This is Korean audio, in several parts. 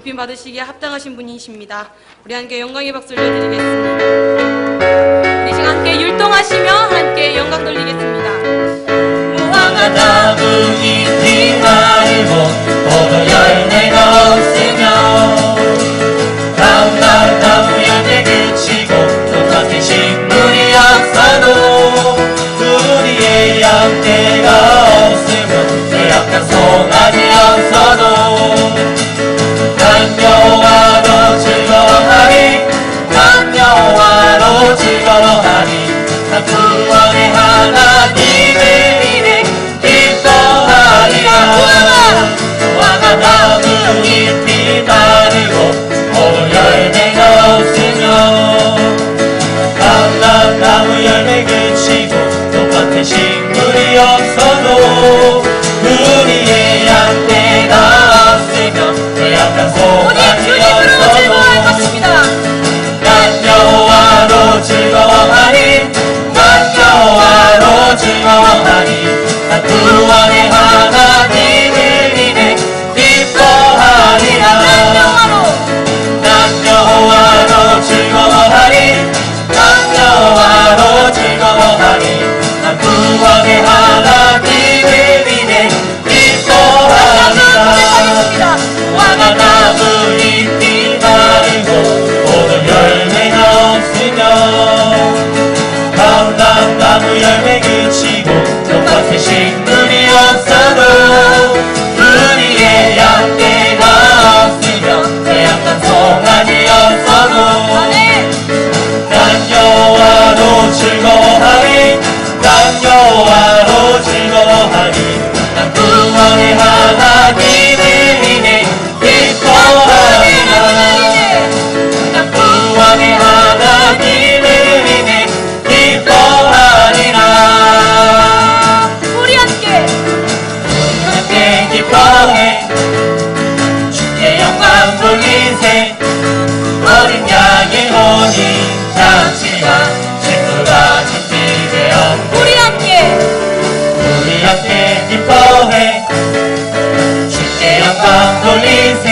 높임 받으시기에 합당하신 분이십니다. 우리 함께 영광의 박수 올려드리겠습니다. 우리 지금 함께 율동하시며 함께 영광 돌리겠습니다. 무화과 나무 잎이 마르고 포도 열매가 없으며 감람 나무 열매 그치고 똑같은 식물이 없어도 우리의 양떼가 없으면 쇠약한 송아지 없어도 남녀와로 즐거워하리 남녀와로 즐거워하리 나 구원의 하나님을 인해 기뻐하리라. 무화과 나무 잎이 마르고 포도 열매가 없으며 감람 나무 열매 그치고 똑같은 식물이 없어도 우리의 양떼가 없으며 쇠약한 송아지 없어도 남녀와로 즐거워하리 남녀와로 즐거워하리 나 구원의 하나님을 인해 기뻐하리라. 남녀와로 즐거워하리 남녀와로 즐거워하리 나 구원의 하나님을 인해 기뻐하리라. 무화과 나무 잎이 마르고 포도 열매가 없으며 감람 나무 열매 그치고 똑같은 식물이 없어도 우리의 양떼가 없으며 쇠약한 송아지 없어도 남녀와로 즐거워하리 남녀와로 즐거워하리 나 구원의 하나님을 인해 기뻐하리라. 나 구원의 하나님을 인해 기뻐하리라. 우리 함께 기뻐해 주께 영광 돌리세 어린 양의 혼인 잔치와 친구가 준비되어 우리 함께 기뻐해 주께 영광 돌리세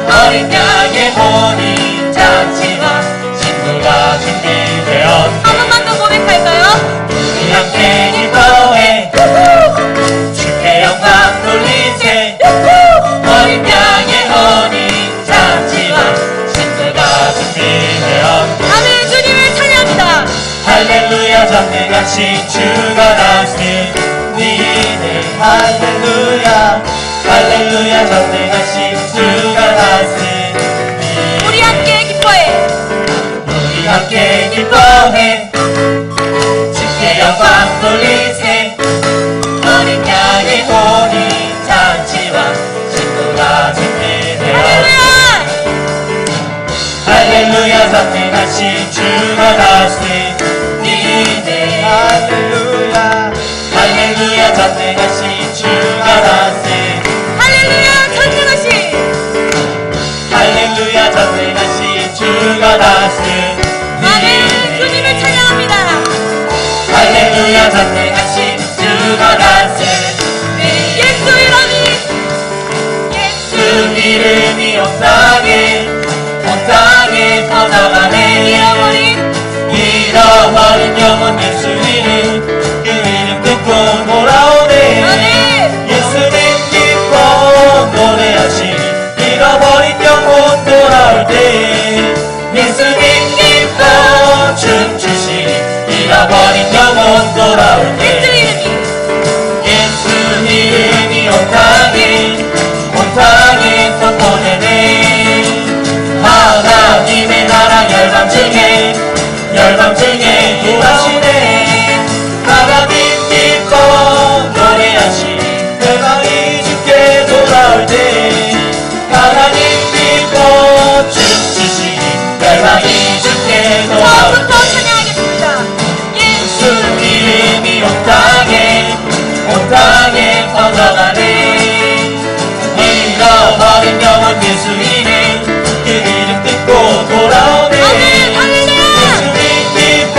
어린 양의 혼인 잔치와 친구가 준비되어 한 번만 더 고백할까요? 우리 함께 기뻐해 주께 영광 돌리세 어린 양의 혼인 잔치와 친구가 준비되어 아멘. 주님을 찬양합니다. 할렐루야 장대같이 주가 다스리네 할렐루야 할렐루야 장대같이 주가 다스리네 우리 함께 기뻐해 우리 함께 기뻐해 주께 영광 돌리세 어린 양의 혼인 잔치와 친구가 준비되어 할렐루야. 할렐루야 장대같이 주가 다스리네 할렐루야 할렐루야 장대같이 주가 다스리네 할렐루야. 찬양하시 할렐루야 장대같이 주가 다스리네 아멘. 주님을 찬양합니다. 할렐루야 장대같이 주가 다스리네 예수 이름이 주 이름이 온 땅에 퍼져가네 잃어버린 영혼 예수 이름 그 이름 듣고 돌아오네 아멘. 예수님 기뻐 노래하시니 잃어버린 영혼 돌아올 때 예수님 기뻐 춤추시니 잃어버린 영혼 돌아올 때 예수 이름이 예수 이름이 온 땅에 선포되네 하나님의 나라 열방 중에 일하시네 하나님 기뻐 노래하시니 열방이 주께 돌아올 때 하나님 기뻐 춤추시니 열방이 주께 돌아올 처음부터 찬양하겠습니다. 예수 이름이 온 땅에 퍼져가네 잃어버린 영혼 예수 이름 그 이름 듣고 돌아오네 아멘. 할렐루야. 예수님 기뻐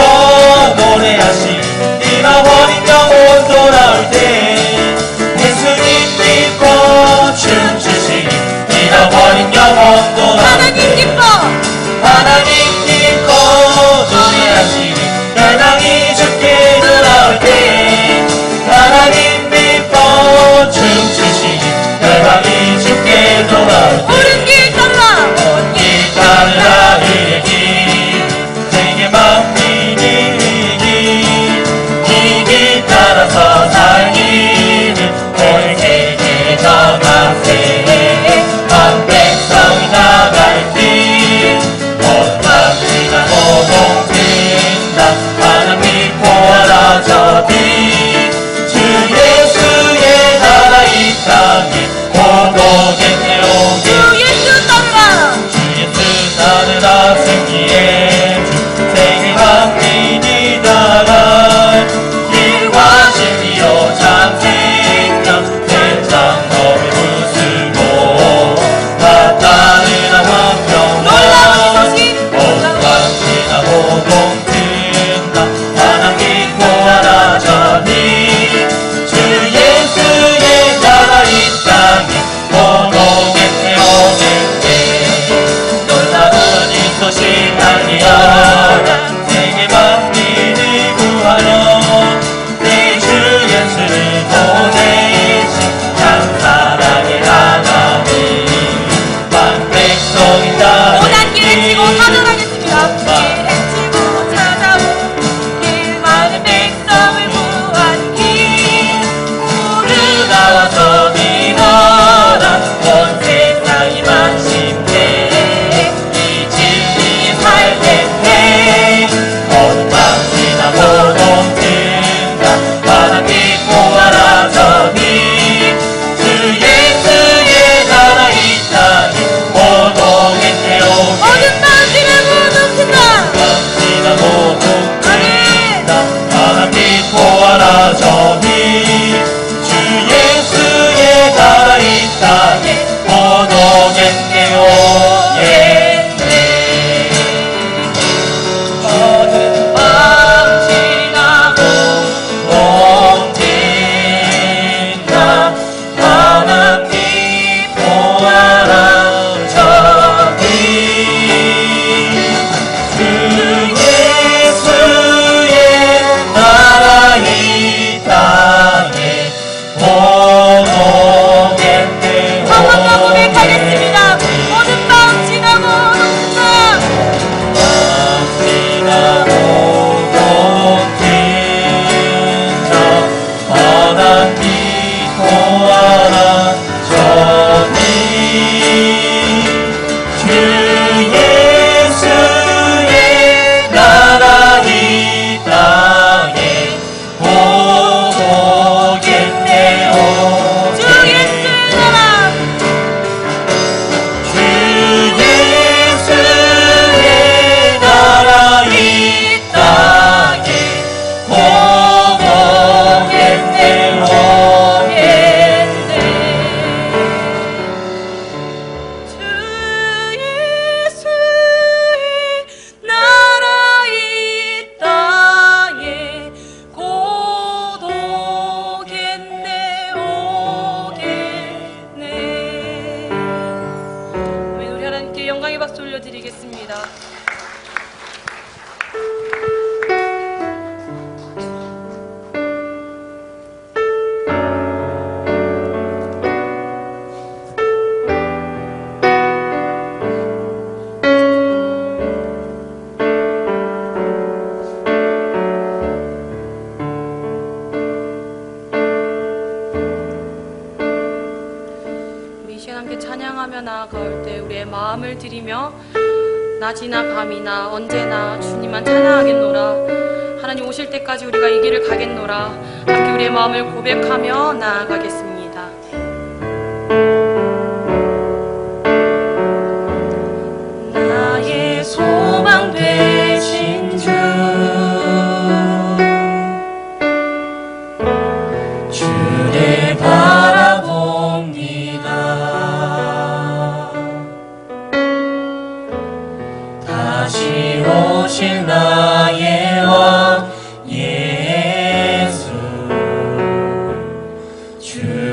나아가올 때 우리의 마음을 드리며 낮이나 밤이나 언제나 주님만 찬양하겠노라. 하나님 오실 때까지 우리가 이 길을 가겠노라. 함께 우리의 마음을 고백하며 나아가겠습니다. 나의 소망 되신 주, 주를 바라봅니다. 다시 오실 나의 왕 예수, 주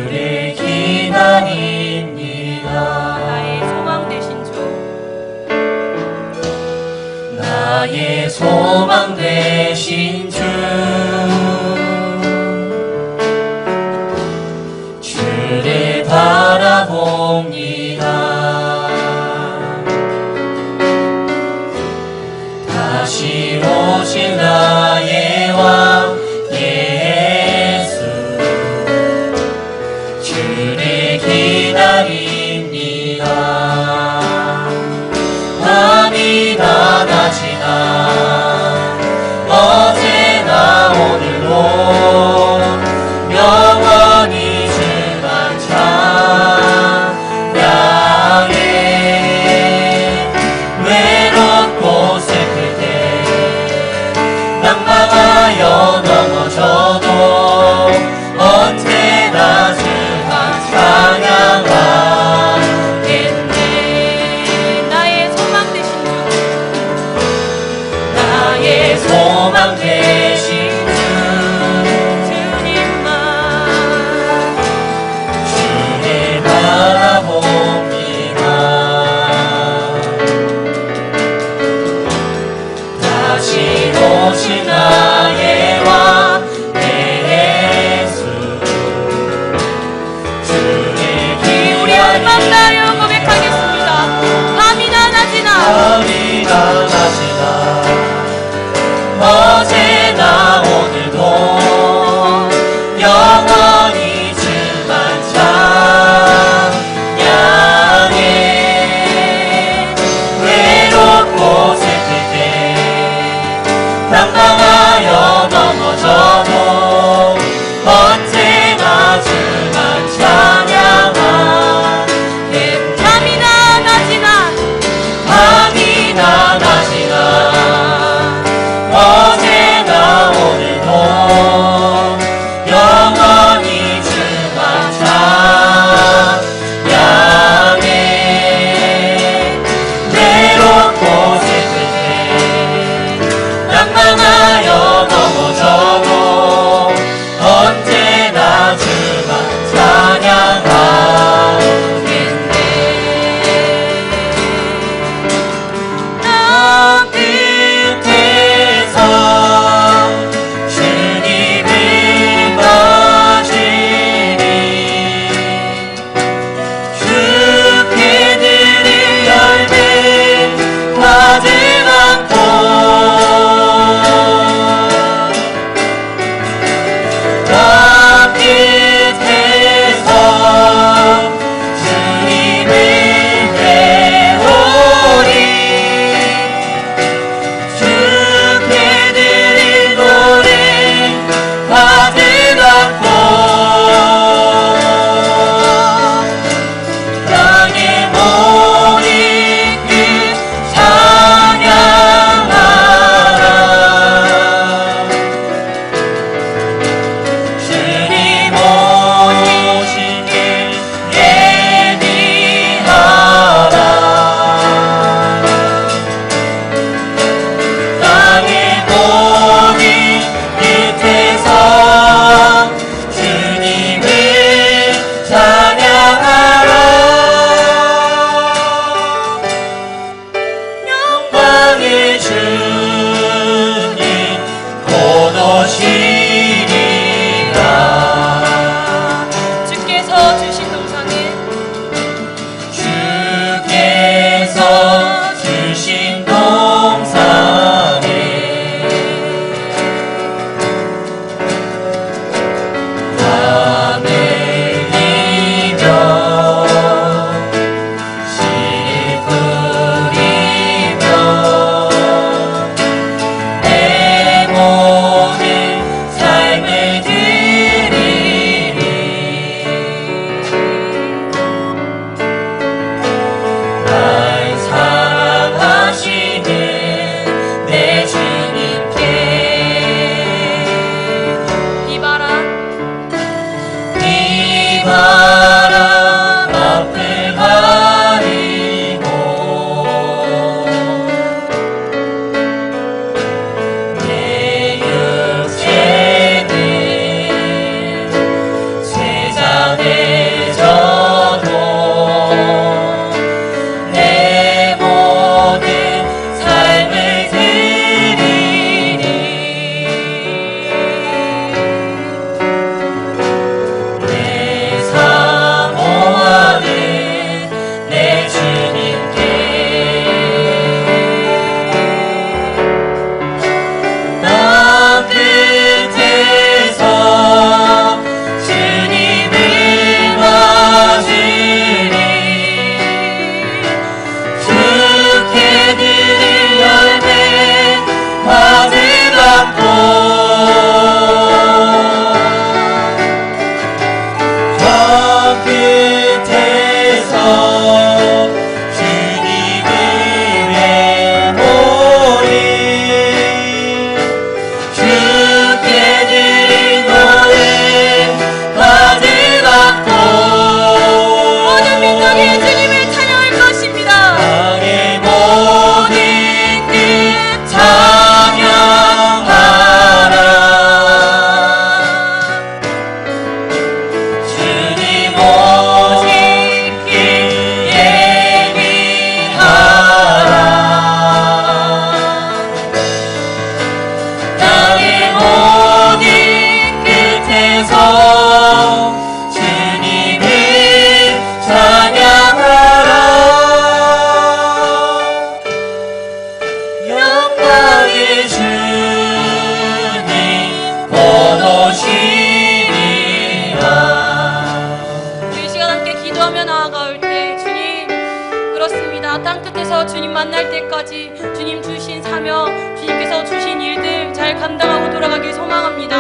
때까지 주님 주신 사명, 주님께서 주신 일들 잘 감당하고 돌아가길 소망합니다.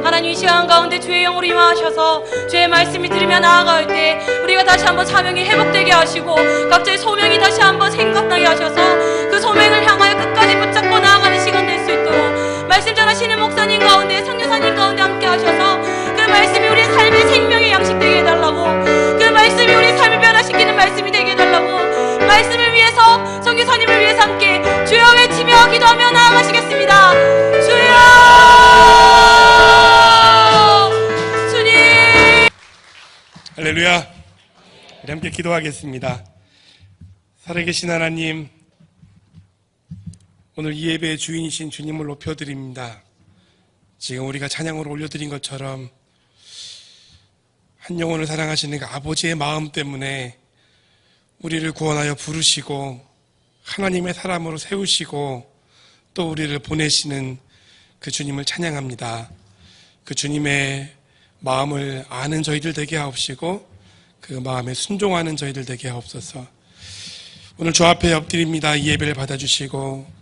하나님 이 시간 가운데 주의 영으로 임하셔서 주의 말씀이 들으며 나아갈 때 우리가 다시 한번 사명이 회복되게 하시고 각자의 소명이 다시 한번 생각나게 하셔서 그 소명을 향하여 끝까지 붙잡고 나아가는 시간 될 수 있도록 말씀 전하시는 목사님 가운데 성교사님 가운데 함께 하셔서 그 말씀이 우리의 삶의 생명의 양식 되게 해달라고, 그 말씀이 우리의 삶을 변화시키는 말씀이 되게 해달라고, 말씀을 위해서 성교사님을 위해서 함께 주여 외치며 기도하며 나아가시겠습니다. 주여 주님. 할렐루야. 우리 함께 기도하겠습니다. 살아계신 하나님, 오늘 이 예배의 주인이신 주님을 높여드립니다. 지금 우리가 찬양으로 올려드린 것처럼 한 영혼을 사랑하시는 그 아버지의 마음 때문에 우리를 구원하여 부르시고 하나님의 사람으로 세우시고 또 우리를 보내시는 그 주님을 찬양합니다. 그 주님의 마음을 아는 저희들 되게 하옵시고 그 마음에 순종하는 저희들 되게 하옵소서. 오늘 주 앞에 엎드립니다. 이 예배를 받아주시고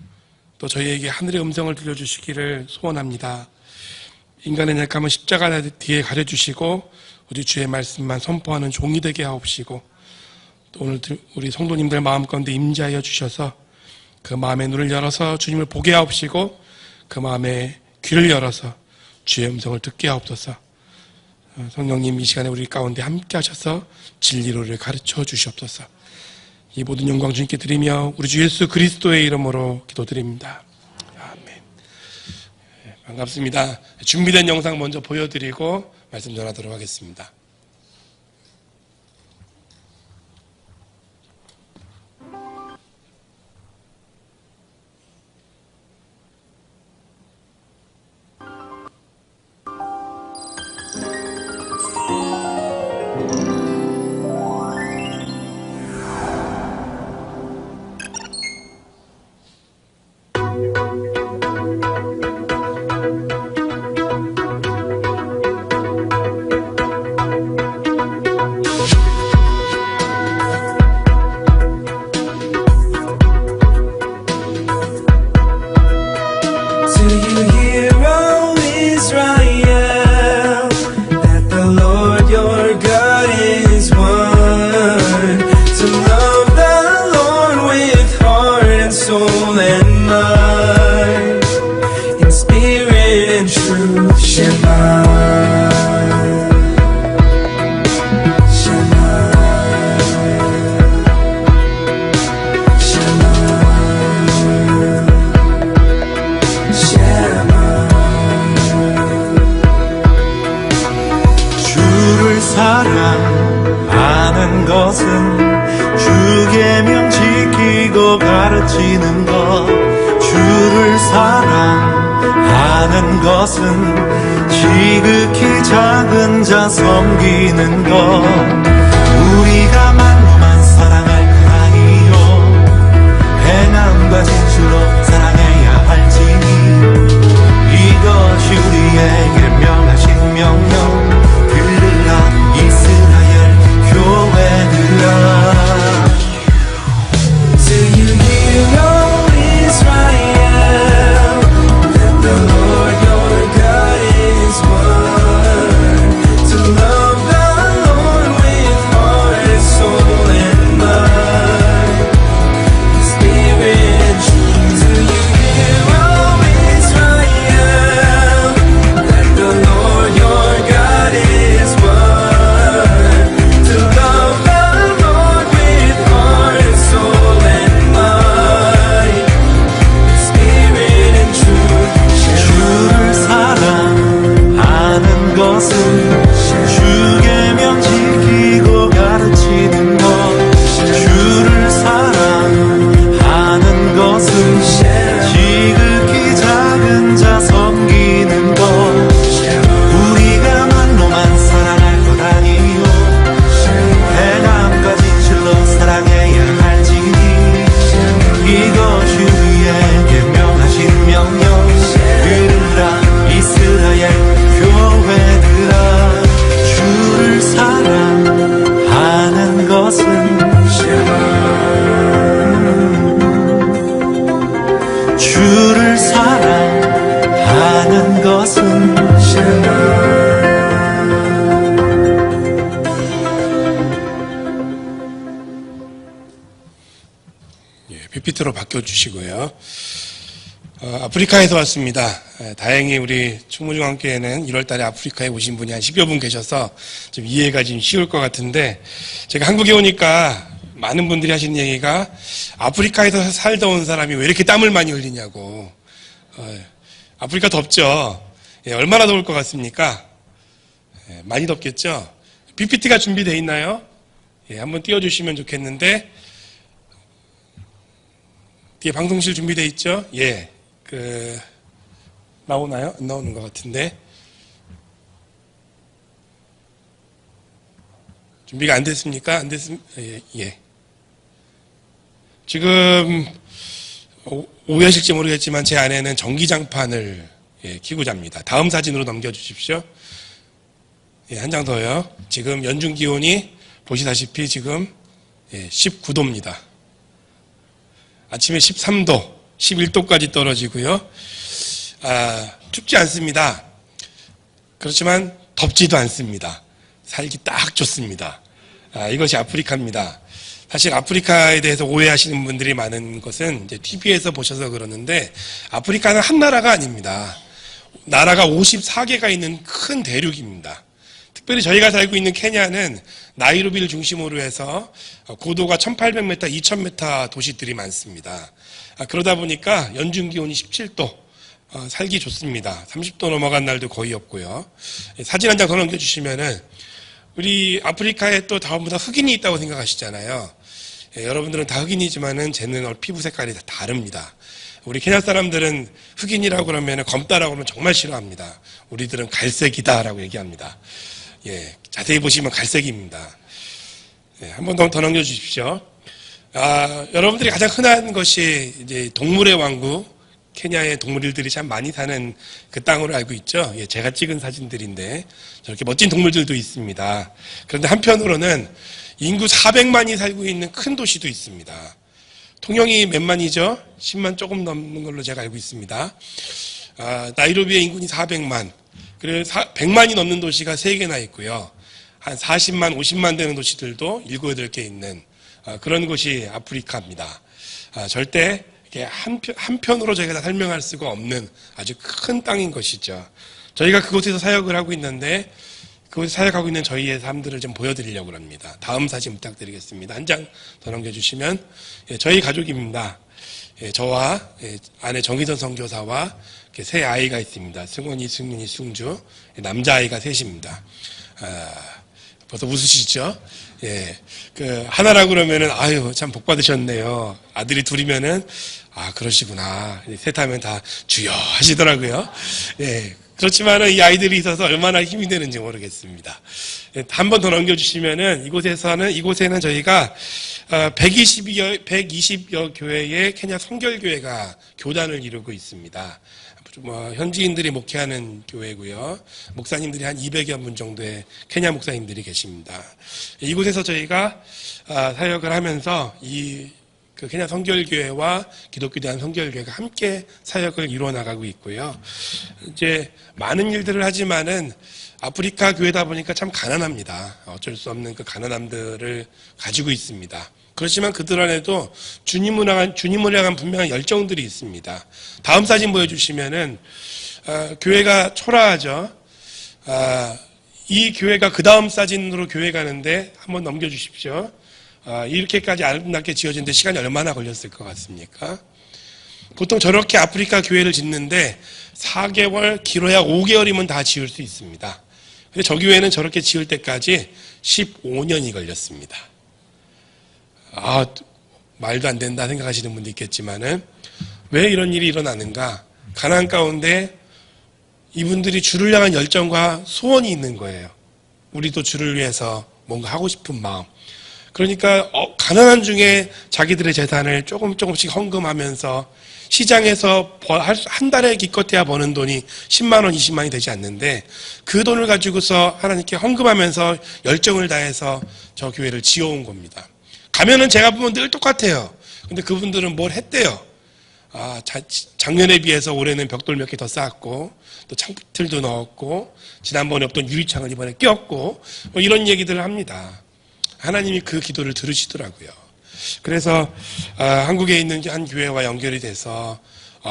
또 저희에게 하늘의 음성을 들려주시기를 소원합니다. 인간의 날감은 십자가 뒤에 가려주시고 우리 주의 말씀만 선포하는 종이 되게 하옵시고 또 오늘 우리 성도님들 마음 가운데 임재하여 주셔서 그 마음의 눈을 열어서 주님을 보게 하옵시고 그 마음의 귀를 열어서 주의 음성을 듣게 하옵소서. 성령님 이 시간에 우리 가운데 함께 하셔서 진리로를 가르쳐 주시옵소서. 이 모든 영광 주님께 드리며 우리 주 예수 그리스도의 이름으로 기도드립니다. 아멘. 반갑습니다. 준비된 영상 먼저 보여드리고 말씀 전하도록 하겠습니다. 사랑하는 것은 주 계명 지키고 가르치는 것, 주를 사랑하는 것은 지극히 작은 자 섬기는 것, 우리가 말로만 사랑할 것 아니요 행함과 진실로 사랑해야 할지니 이것이 우리에게 명하신 명령. 이스라엘 교회들아, Do you hear, O Israel, that the Lord your God is one, to love the Lord with heart and soul and mind, in spirit and truth. Do you 맡겨주시고요. 아프리카에서 왔습니다. 다행히 우리 충무중앙교회는 1월달에 아프리카에 오신 분이 한 10여 분 계셔서 좀 이해가 좀 쉬울 것 같은데, 제가 한국에 오니까 많은 분들이 하시는 얘기가 아프리카에서 살다 온 사람이 왜 이렇게 땀을 많이 흘리냐고. 아프리카 덥죠? 얼마나 더울 것 같습니까? 많이 덥겠죠? PPT가 준비되어 있나요? 한번 띄워주시면 좋겠는데, 뒤에 방송실 준비되어 있죠? 나오나요? 안 나오는 것 같은데. 준비가 안 됐습니까? 안 됐습니까? 예. 지금, 오해하실지 모르겠지만 제 아내는 전기장판을 켜고 잡니다. 다음 사진으로 넘겨주십시오. 한 장 더요. 지금 연중 기온이 보시다시피 지금 19도입니다. 아침에 13도, 11도까지 떨어지고요. 춥지 않습니다. 그렇지만 덥지도 않습니다. 살기 딱 좋습니다. 이것이 아프리카입니다. 사실 아프리카에 대해서 오해하시는 분들이 많은 것은 이제 TV에서 보셔서 그러는데, 아프리카는 한 나라가 아닙니다. 나라가 54개가 있는 큰 대륙입니다. 특별히 저희가 살고 있는 케냐는 나이로비를 중심으로 해서 고도가 1800m, 2000m 도시들이 많습니다. 그러다 보니까 연중 기온이 17도, 살기 좋습니다. 30도 넘어간 날도 거의 없고요. 사진 한 장 더 넘겨주시면은, 우리 아프리카에 또 전부 다 흑인이 있다고 생각하시잖아요. 여러분들은 다 흑인이지만은 쟤는 피부 색깔이 다 다릅니다. 우리 케냐 사람들은 흑인이라고 그러면 검다라고 그러면 정말 싫어합니다. 우리들은 갈색이다라고 얘기합니다. 자세히 보시면 갈색입니다. 한 번 더 넘겨주십시오. 여러분들이 가장 흔한 것이 이제 동물의 왕국, 케냐의 동물들이 참 많이 사는 그 땅으로 알고 있죠. 제가 찍은 사진들인데 저렇게 멋진 동물들도 있습니다. 그런데 한편으로는 인구 400만이 살고 있는 큰 도시도 있습니다. 통영이 몇 만이죠? 10만 조금 넘는 걸로 제가 알고 있습니다. 나이로비의 인구는 400만. 그리고 100만이 넘는 도시가 3개나 있고요. 한 40만, 50만 되는 도시들도 7, 8개 있는 그런 곳이 아프리카입니다. 절대 이렇게 한편으로 저희가 다 설명할 수가 없는 아주 큰 땅인 것이죠. 저희가 그곳에서 사역을 하고 있는데, 그곳에 사역하고 있는 저희의 삶들을 좀 보여드리려고 합니다. 다음 사진 부탁드리겠습니다. 한 장 더 넘겨주시면, 저희 가족입니다. 저와 아내 정희선 선교사와 세 아이가 있습니다. 승원이, 승윤이, 승주. 남자아이가 셋입니다. 벌써 웃으시죠? 하나라고 그러면은, 아유, 참 복 받으셨네요. 아들이 둘이면은, 그러시구나. 셋하면 다 주여 하시더라고요. 그렇지만은 이 아이들이 있어서 얼마나 힘이 되는지 모르겠습니다. 한 번 더 넘겨주시면은, 이곳에는 저희가 120여 교회의 케냐 성결교회가 교단을 이루고 있습니다. 현지인들이 목회하는 교회고요. 목사님들이 한 200여 분 정도의 케냐 목사님들이 계십니다. 이곳에서 저희가 사역을 하면서 그 케냐 성결교회와 기독교 대한 성결교회가 함께 사역을 이루어 나가고 있고요. 이제 많은 일들을 하지만은 아프리카 교회다 보니까 참 가난합니다. 어쩔 수 없는 그 가난함들을 가지고 있습니다. 그렇지만 그들 안에도 주님을 향한 분명한 열정들이 있습니다. 다음 사진 보여주시면은, 교회가 초라하죠. 이 교회가 그 다음 사진으로 교회 가는데 한번 넘겨주십시오. 이렇게까지 아름답게 지어지는데 시간이 얼마나 걸렸을 것 같습니까? 보통 저렇게 아프리카 교회를 짓는데 4개월, 길어야 5개월이면 다 지을 수 있습니다. 근데 저 교회는 저렇게 지을 때까지 15년이 걸렸습니다. 말도 안 된다 생각하시는 분도 있겠지만은, 왜 이런 일이 일어나는가? 가난 가운데 이분들이 주를 향한 열정과 소원이 있는 거예요. 우리도 주를 위해서 뭔가 하고 싶은 마음. 그러니까 가난한 중에 자기들의 재산을 조금씩 헌금하면서, 시장에서 한 달에 기껏해야 버는 돈이 10만 원, 20만 원이 되지 않는데, 그 돈을 가지고서 하나님께 헌금하면서 열정을 다해서 저 교회를 지어온 겁니다. 가면은 제가 보면 늘 똑같아요. 근데 그분들은 뭘 했대요. 작년에 비해서 올해는 벽돌 몇 개 더 쌓았고, 또 창틀도 넣었고, 지난번에 없던 유리창을 이번에 꼈고, 이런 얘기들을 합니다. 하나님이 그 기도를 들으시더라고요. 그래서 한국에 있는 한 교회와 연결이 돼서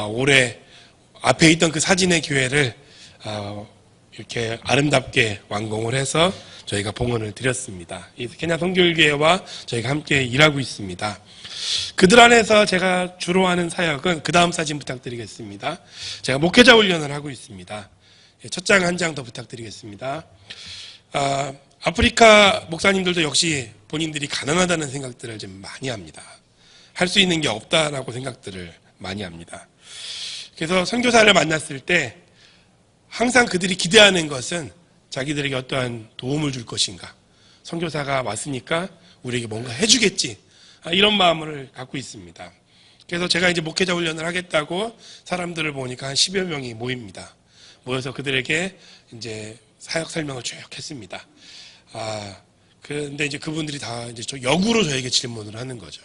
올해 앞에 있던 그 사진의 교회를 이렇게 아름답게 완공을 해서 저희가 봉헌을 드렸습니다. 이 케냐 선교교회와 저희가 함께 일하고 있습니다. 그들 안에서 제가 주로 하는 사역은 그 다음 사진 부탁드리겠습니다. 제가 목회자 훈련을 하고 있습니다. 첫 장 한 장 더 부탁드리겠습니다. 아프리카 목사님들도 역시 본인들이 가난하다는 생각들을 좀 많이 합니다. 할 수 있는 게 없다라고 생각들을 많이 합니다. 그래서 선교사를 만났을 때 항상 그들이 기대하는 것은 자기들에게 어떠한 도움을 줄 것인가, 선교사가 왔으니까 우리에게 뭔가 해주겠지, 이런 마음을 갖고 있습니다. 그래서 제가 이제 목회자 훈련을 하겠다고 사람들을 보니까 한 10여 명이 모입니다. 모여서 그들에게 이제 사역 설명을 쭉 했습니다. 근데 이제 그분들이 다 이제 역으로 저에게 질문을 하는 거죠.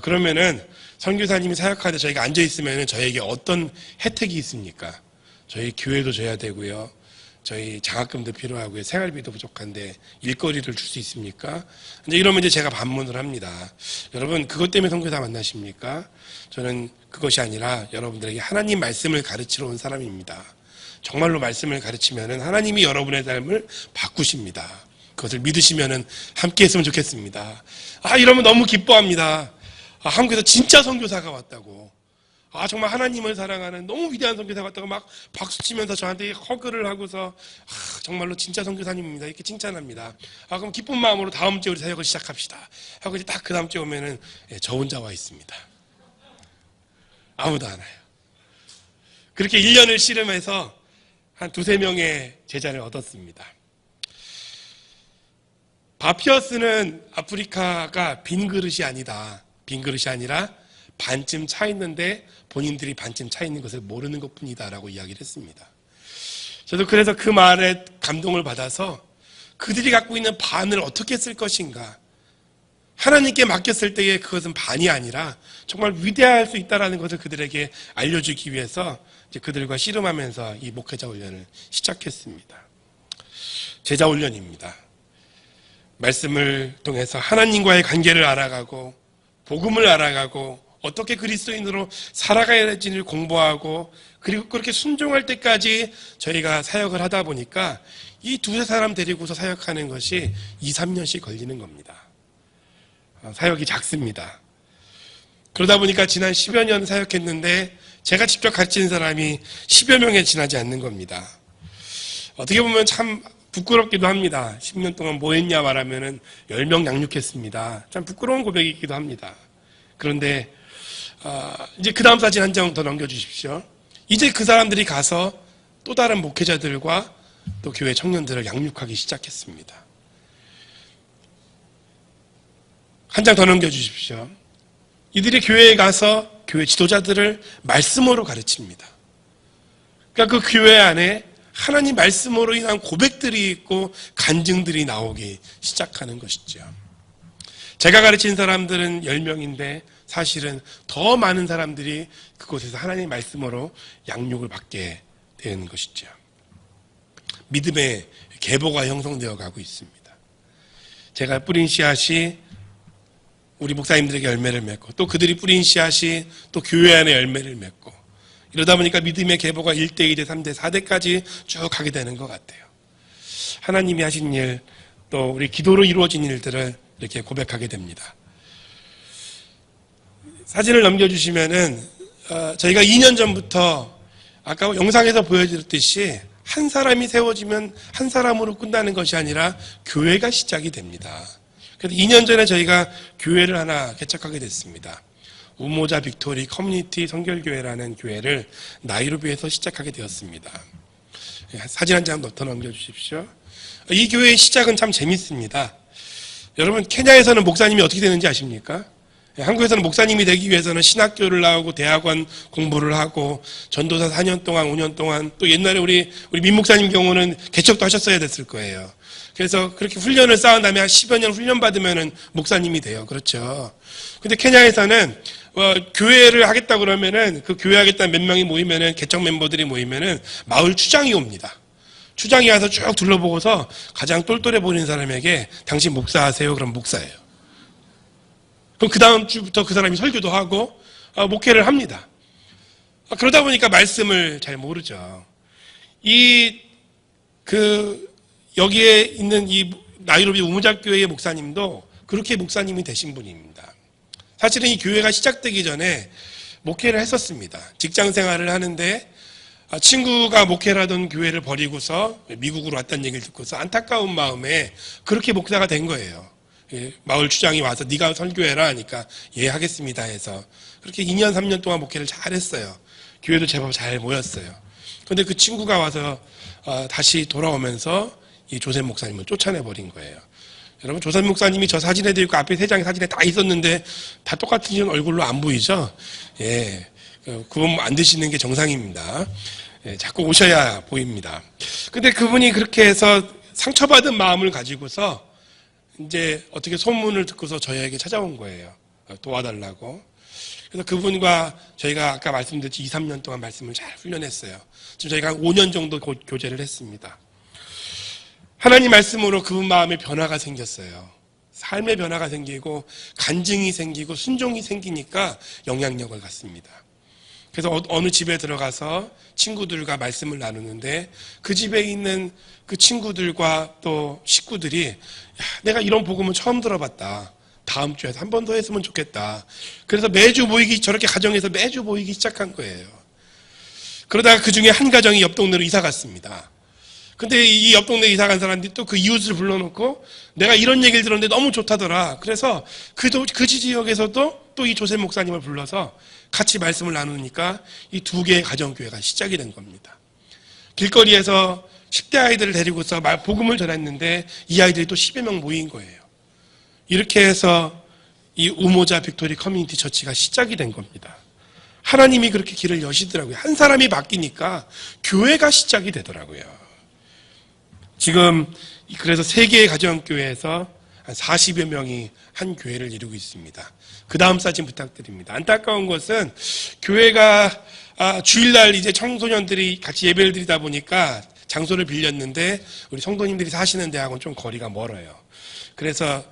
그러면은 선교사님이 사역하는데 저희가 앉아 있으면은 저에게 어떤 혜택이 있습니까? 저희 교회도 줘야 되고요. 저희 장학금도 필요하고요. 생활비도 부족한데 일거리를 줄 수 있습니까? 이제 이러면 이제 제가 반문을 합니다. 여러분, 그것 때문에 선교사 만나십니까? 저는 그것이 아니라 여러분들에게 하나님 말씀을 가르치러 온 사람입니다. 정말로 말씀을 가르치면은 하나님이 여러분의 삶을 바꾸십니다. 그것을 믿으시면은 함께 했으면 좋겠습니다. 이러면 너무 기뻐합니다. 한국에서 진짜 선교사가 왔다고. 정말 하나님을 사랑하는 너무 위대한 선교사가 왔다고 막 박수치면서 저한테 허그를 하고서 정말로 진짜 선교사님입니다, 이렇게 칭찬합니다. 그럼 기쁜 마음으로 다음 주에 우리 사역을 시작합시다 하고 이제 딱 그 다음 주에 오면은 저 혼자 와 있습니다. 아무도 안 와요. 그렇게 1년을 씨름해서 한 2-3명의 제자를 얻었습니다. 바피어스는 아프리카가 빈 그릇이 아니다. 빈 그릇이 아니라 반쯤 차 있는데 본인들이 반쯤 차 있는 것을 모르는 것뿐이다 라고 이야기를 했습니다. 저도 그래서 그 말에 감동을 받아서 그들이 갖고 있는 반을 어떻게 쓸 것인가, 하나님께 맡겼을 때의 그것은 반이 아니라 정말 위대할 수 있다는 것을 그들에게 알려주기 위해서 이제 그들과 씨름하면서 이 목회자 훈련을 시작했습니다. 제자 훈련입니다. 말씀을 통해서 하나님과의 관계를 알아가고 복음을 알아가고 어떻게 그리스도인으로 살아가야 할지를 공부하고, 그리고 그렇게 순종할 때까지 저희가 사역을 하다 보니까 이 2-3 사람 데리고서 사역하는 것이 2-3년씩 걸리는 겁니다. 사역이 작습니다. 그러다 보니까 지난 10여 년 사역했는데 제가 직접 가르치는 사람이 10여 명에 지나지 않는 겁니다. 어떻게 보면 참 부끄럽기도 합니다. 10년 동안 뭐 했냐 말하면은 10명 양육했습니다. 참 부끄러운 고백이기도 합니다. 그런데 이제 그 다음 사진 한 장 더 넘겨주십시오. 이제 그 사람들이 가서 또 다른 목회자들과 또 교회 청년들을 양육하기 시작했습니다. 한 장 더 넘겨주십시오. 이들이 교회에 가서 교회 지도자들을 말씀으로 가르칩니다. 그러니까 그 교회 안에 하나님 말씀으로 인한 고백들이 있고 간증들이 나오기 시작하는 것이죠. 제가 가르친 사람들은 10명인데 사실은 더 많은 사람들이 그곳에서 하나님 말씀으로 양육을 받게 되는 것이죠. 믿음의 계보가 형성되어 가고 있습니다. 제가 뿌린 씨앗이 우리 목사님들에게 열매를 맺고, 또 그들이 뿌린 씨앗이 또 교회 안에 열매를 맺고, 이러다 보니까 믿음의 계보가 1대, 2대, 3대, 4대까지 쭉 가게 되는 것 같아요. 하나님이 하신 일, 또 우리 기도로 이루어진 일들을 이렇게 고백하게 됩니다. 사진을 넘겨주시면은 저희가 2년 전부터 아까 영상에서 보여드렸듯이 한 사람이 세워지면 한 사람으로 끝나는 것이 아니라 교회가 시작이 됩니다. 그래서 2년 전에 저희가 교회를 하나 개척하게 됐습니다. 우모자 빅토리 커뮤니티 선결교회라는 교회를 나이로비에서 시작하게 되었습니다. 사진 한 장 더 넘겨주십시오. 이 교회의 시작은 참 재밌습니다. 여러분, 케냐에서는 목사님이 어떻게 되는지 아십니까? 한국에서는 목사님이 되기 위해서는 신학교를 나오고 대학원 공부를 하고 전도사 4년 동안 5년 동안, 또 옛날에 우리 민 목사님 경우는 개척도 하셨어야 됐을 거예요. 그래서 그렇게 훈련을 쌓은 다음에 한 10여 년 훈련 받으면은 목사님이 돼요. 그렇죠. 근데 케냐에서는 교회를 하겠다 그러면은, 그 교회 하겠다는 몇 명이 모이면은, 개척 멤버들이 모이면은 마을 추장이 옵니다. 추장이 와서 쭉 둘러보고서 가장 똘똘해 보이는 사람에게 당신 목사하세요? 그럼 목사예요. 그럼 그 다음 주부터 그 사람이 설교도 하고 목회를 합니다. 그러다 보니까 말씀을 잘 모르죠. 여기에 있는 이 나이로비 우무작교회의 목사님도 그렇게 목사님이 되신 분입니다. 사실은 이 교회가 시작되기 전에 목회를 했었습니다. 직장 생활을 하는데 친구가 목회를 하던 교회를 버리고서 미국으로 왔다는 얘기를 듣고서 안타까운 마음에 그렇게 목사가 된 거예요. 마을 주장이 와서 네가 설교해라 하니까 예 하겠습니다 해서 그렇게 2년 3년 동안 목회를 잘 했어요. 교회도 제법 잘 모였어요. 그런데 그 친구가 와서 다시 돌아오면서 이 조셉 목사님을 쫓아내버린 거예요. 여러분, 조셉 목사님이 저 사진에도 있고 앞에 세 장의 사진에 다 있었는데 다 똑같은 얼굴로 안 보이죠? 예. 그분 안 드시는 게 정상입니다. 예, 자꾸 오셔야 보입니다. 근데 그분이 그렇게 해서 상처받은 마음을 가지고서 이제 어떻게 소문을 듣고서 저희에게 찾아온 거예요. 도와달라고. 그래서 그분과 저희가 아까 말씀드렸지 2, 3년 동안 말씀을 잘 훈련했어요. 지금 저희가 한 5년 정도 교제를 했습니다. 하나님 말씀으로 그분 마음에 변화가 생겼어요. 삶의 변화가 생기고 간증이 생기고 순종이 생기니까 영향력을 갖습니다. 그래서 어느 집에 들어가서 친구들과 말씀을 나누는데 그 집에 있는 그 친구들과 또 식구들이 야, 내가 이런 복음은 처음 들어봤다. 다음 주에 한 번 더 했으면 좋겠다. 그래서 매주 모이기, 저렇게 가정에서 매주 모이기 시작한 거예요. 그러다가 그 중에 한 가정이 옆 동네로 이사 갔습니다. 근데 이 옆 동네 이사 간 사람들이 또 그 이웃을 불러놓고 내가 이런 얘기를 들었는데 너무 좋다더라. 그래서 그 지역에서도 또 이 조셉 목사님을 불러서 같이 말씀을 나누니까 이 두 개의 가정교회가 시작이 된 겁니다. 길거리에서 10대 아이들을 데리고서 복음을 전했는데 이 아이들이 또 10여 명 모인 거예요. 이렇게 해서 이 우모자 빅토리 커뮤니티 처치가 시작이 된 겁니다. 하나님이 그렇게 길을 여시더라고요. 한 사람이 바뀌니까 교회가 시작이 되더라고요. 지금 그래서 3개의 가정교회에서 한 40여 명이 한 교회를 이루고 있습니다. 그 다음 사진 부탁드립니다. 안타까운 것은 교회가 주일날 이제 청소년들이 같이 예배를 드리다 보니까 장소를 빌렸는데 우리 성도님들이 사시는 데하고는 좀 거리가 멀어요. 그래서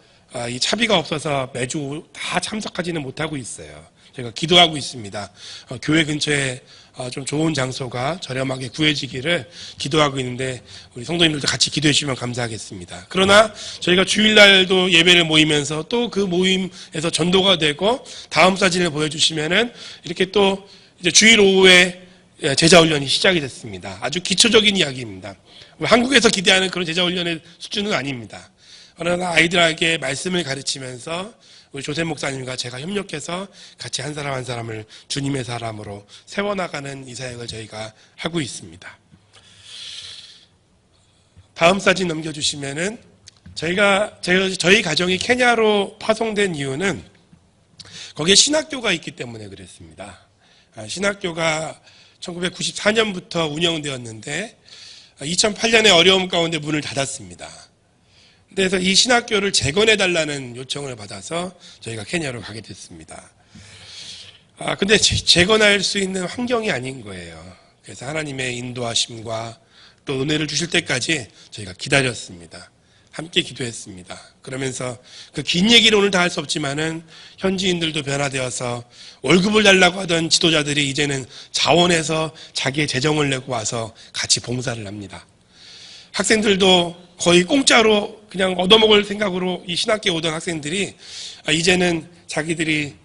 이 차비가 없어서 매주 다 참석하지는 못하고 있어요. 제가 기도하고 있습니다. 교회 근처에 좀 좋은 장소가 저렴하게 구해지기를 기도하고 있는데 우리 성도님들도 같이 기도해 주시면 감사하겠습니다. 그러나 저희가 주일날도 예배를 모이면서 또 그 모임에서 전도가 되고 다음 사진을 보여주시면은 이렇게 또 이제 주일 오후에 제자훈련이 시작이 됐습니다. 아주 기초적인 이야기입니다. 한국에서 기대하는 그런 제자훈련의 수준은 아닙니다. 그러나 아이들에게 말씀을 가르치면서 우리 조셉 목사님과 제가 협력해서 같이 한 사람 한 사람을 주님의 사람으로 세워나가는 이 사역을 저희가 하고 있습니다. 다음 사진 넘겨주시면은 저희 가정이 케냐로 파송된 이유는 거기에 신학교가 있기 때문에 그랬습니다. 신학교가 1994년부터 운영되었는데 2008년에 어려움 가운데 문을 닫았습니다. 그래서 이 신학교를 재건해달라는 요청을 받아서 저희가 케냐로 가게 됐습니다. 근데 재건할 수 있는 환경이 아닌 거예요. 그래서 하나님의 인도하심과 또 은혜를 주실 때까지 저희가 기다렸습니다. 함께 기도했습니다. 그러면서 그 긴 얘기를 오늘 다 할 수 없지만은 현지인들도 변화되어서 월급을 달라고 하던 지도자들이 이제는 자원해서 자기의 재정을 내고 와서 같이 봉사를 합니다. 학생들도 거의 공짜로 그냥 얻어먹을 생각으로 이 신학교에 오던 학생들이 이제는 자기들이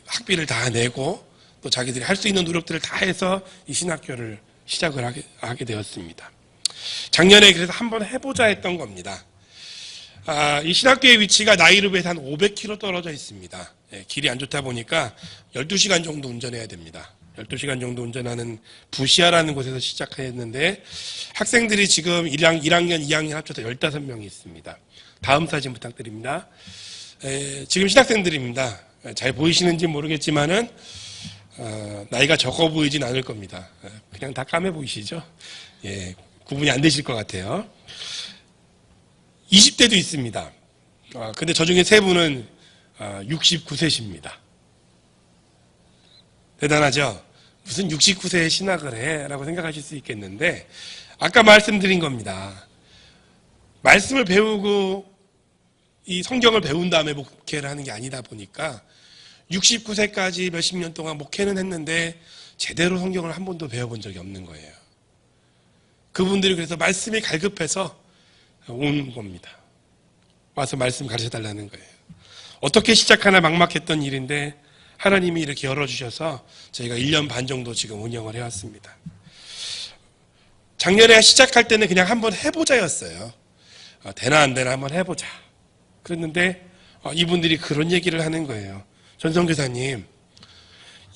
학비를 다 내고 또 자기들이 할 수 있는 노력들을 다 해서 이 신학교를 시작을 하게 되었습니다. 작년에 그래서 한번 해보자 했던 겁니다. 이 신학교의 위치가 나이로비에서 한 500km 떨어져 있습니다. 길이 안 좋다 보니까 12시간 정도 운전해야 됩니다. 12시간 정도 운전하는 부시아라는 곳에서 시작했는데 학생들이 지금 1학년, 2학년 합쳐서 15명이 있습니다. 다음 사진 부탁드립니다. 지금 신학생들입니다. 잘 보이시는지 모르겠지만은 나이가 적어 보이진 않을 겁니다. 그냥 다 까매 보이시죠? 예, 구분이 안 되실 것 같아요. 20대도 있습니다. 근데 저 중에 3분은 69세십니다. 대단하죠? 무슨 69세에 신학을 해? 라고 생각하실 수 있겠는데 아까 말씀드린 겁니다. 말씀을 배우고 이 성경을 배운 다음에 목회를 하는 게 아니다 보니까 69세까지 몇십 년 동안 목회는 했는데 제대로 성경을 한 번도 배워본 적이 없는 거예요. 그분들이 그래서 말씀이 갈급해서 온 겁니다. 와서 말씀 가르쳐달라는 거예요. 어떻게 시작하나 막막했던 일인데 하나님이 이렇게 열어주셔서 저희가 1년 반 정도 지금 운영을 해왔습니다. 작년에 시작할 때는 그냥 한번 해보자였어요. 되나 안 되나 한번 해보자. 그랬는데 이분들이 그런 얘기를 하는 거예요. 전성교사님,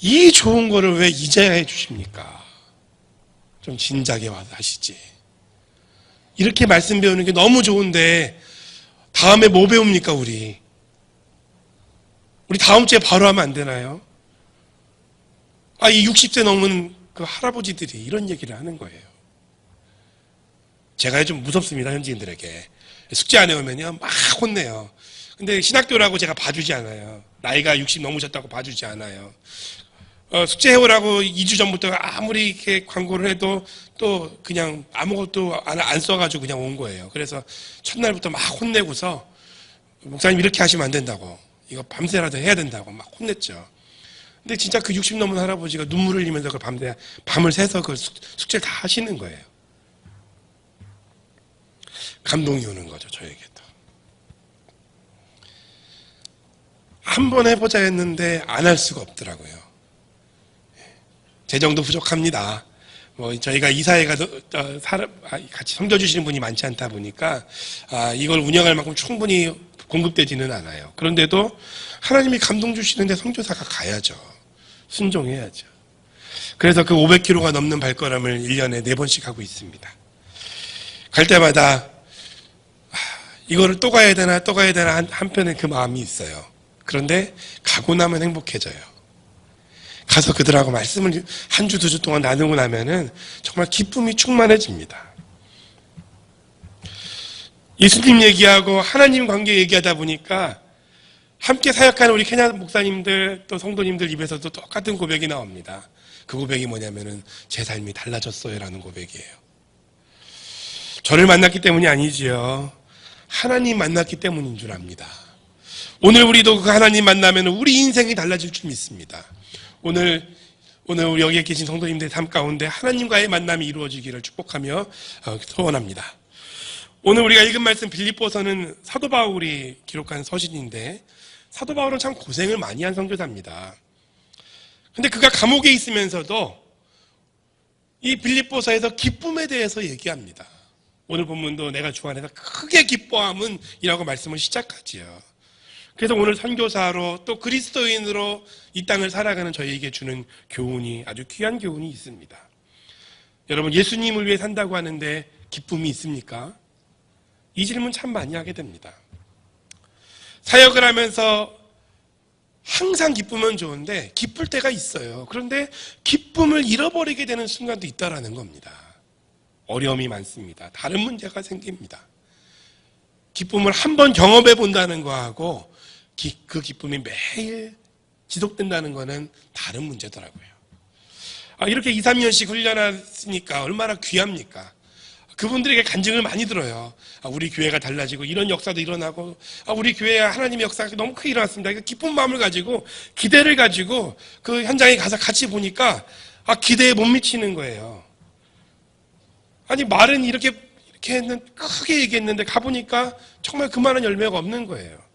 이 좋은 거를 왜 이제야 해주십니까? 좀 진작에 와서 하시지. 이렇게 말씀 배우는 게 너무 좋은데 다음에 뭐 배웁니까 우리? 우리 다음 주에 바로 하면 안 되나요? 이 60세 넘은 그 할아버지들이 이런 얘기를 하는 거예요. 제가 좀 무섭습니다, 현지인들에게. 숙제 안 해오면요 막 혼내요. 근데 신학교라고 제가 봐주지 않아요. 나이가 60 넘으셨다고 봐주지 않아요. 숙제 해오라고 2주 전부터 아무리 이렇게 광고를 해도 또 그냥 아무것도 안 써가지고 그냥 온 거예요. 그래서 첫날부터 막 혼내고서 목사님 이렇게 하시면 안 된다고, 이거 밤새라도 해야 된다고 막 혼냈죠. 근데 진짜 그 60 넘은 할아버지가 눈물을 흘리면서 밤을 새서 그 숙제를 다 하시는 거예요. 감동이 오는 거죠, 저에게도. 한 번 해보자 했는데 안 할 수가 없더라고요. 재정도 부족합니다. 저희가 이사회가 같이 섬겨주시는 분이 많지 않다 보니까 이걸 운영할 만큼 충분히 공급되지는 않아요. 그런데도 하나님이 감동 주시는데 선교사가 가야죠. 순종해야죠. 그래서 그 500km가 넘는 발걸음을 1년에 4번씩 하고 있습니다. 갈 때마다 이거를 또 가야 되나 한편에 그 마음이 있어요. 그런데 가고 나면 행복해져요. 가서 그들하고 말씀을 한 주, 2주 동안 나누고 나면은 정말 기쁨이 충만해집니다. 예수님 얘기하고 하나님 관계 얘기하다 보니까 함께 사역하는 우리 케냐 목사님들 또 성도님들 입에서도 똑같은 고백이 나옵니다. 그 고백이 뭐냐면은 제 삶이 달라졌어요 라는 고백이에요. 저를 만났기 때문이 아니지요. 하나님 만났기 때문인 줄 압니다. 오늘 우리도 그 하나님 만나면 우리 인생이 달라질 줄 믿습니다. 오늘 우리 여기에 계신 성도님들의 삶 가운데 하나님과의 만남이 이루어지기를 축복하며 소원합니다. 오늘 우리가 읽은 말씀 빌립보서는 사도 바울이 기록한 서신인데 사도 바울은 참 고생을 많이 한 선교사입니다. 근데 그가 감옥에 있으면서도 이 빌립보서에서 기쁨에 대해서 얘기합니다. 오늘 본문도 내가 주 안에서 크게 기뻐함은 이라고 말씀을 시작하지요. 그래서 오늘 선교사로 또 그리스도인으로 이 땅을 살아가는 저희에게 주는 교훈이 아주 귀한 교훈이 있습니다. 여러분, 예수님을 위해 산다고 하는데 기쁨이 있습니까? 이 질문 참 많이 하게 됩니다. 사역을 하면서 항상 기쁘면 좋은데 기쁠 때가 있어요. 그런데 기쁨을 잃어버리게 되는 순간도 있다라는 겁니다. 어려움이 많습니다. 다른 문제가 생깁니다. 기쁨을 한번 경험해 본다는 거하고 그 기쁨이 매일 지속된다는 거는 다른 문제더라고요. 이렇게 2, 3년씩 훈련했으니까 얼마나 귀합니까? 그분들에게 간증을 많이 들어요. 우리 교회가 달라지고 이런 역사도 일어나고 우리 교회에 하나님의 역사가 너무 크게 일어났습니다. 기쁜 마음을 가지고 기대를 가지고 그 현장에 가서 같이 보니까 기대에 못 미치는 거예요. 아니 말은 이렇게 크게 얘기했는데 가보니까 정말 그만한 열매가 없는 거예요.